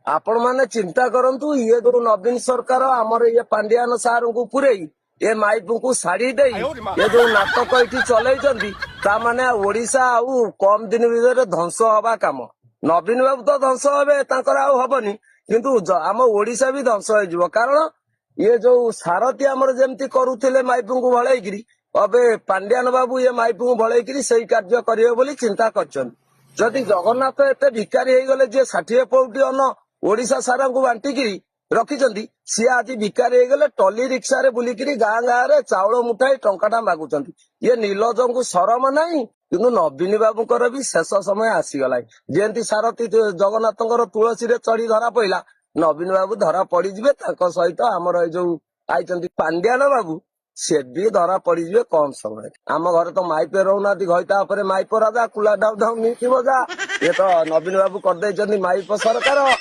आपण मैंने चिंता करंतु ये जो नवीन सरकार आमर ये पांडियान सार को पुरई ये माइप को साड़ी दे ये जो नाटक ये चलई ताने ओडिशा आउ कम दिन भीतर ध्वंस हवा काम नवीन बाबू तो ध्वंस हे हबनी किंतु आम ओडिशा भी ध्वंस हो कारण ये जो सारथी आमर जमती करुले माइप को भलैकि अबे पांडियान बाबू ये माइप को भलैकि से कार्य करेंगे बोली चिंता कर जदि जगन्नाथ एत भिकारी हो गले जे 60 पौटी अन्न ओडिशा सारा को बांटिकी रखिंट सी आज भिकारी हो गले टली रिक्सा रे बुलिकी गाँ गाँ रे चाउल मुठाई टंकाटा मागुंट ये नीलज को शरम नहीं किंतु नवीन बाबूकर भी शेष समय आसीगला जेमती सारथी जगन्नाथ तुलसी रे चढ़ी धरा पड़ा नवीन बाबू धरा पड़ीजे सहित आमर जो आई पांडियान बाबू से भी धरा पड़ीजे कम समय आम घर तो माइपे रोना घईता माइप राजा कुला डाउ डाउ नीति बजा ये तो नवीन बाबू कर माइप सरकार।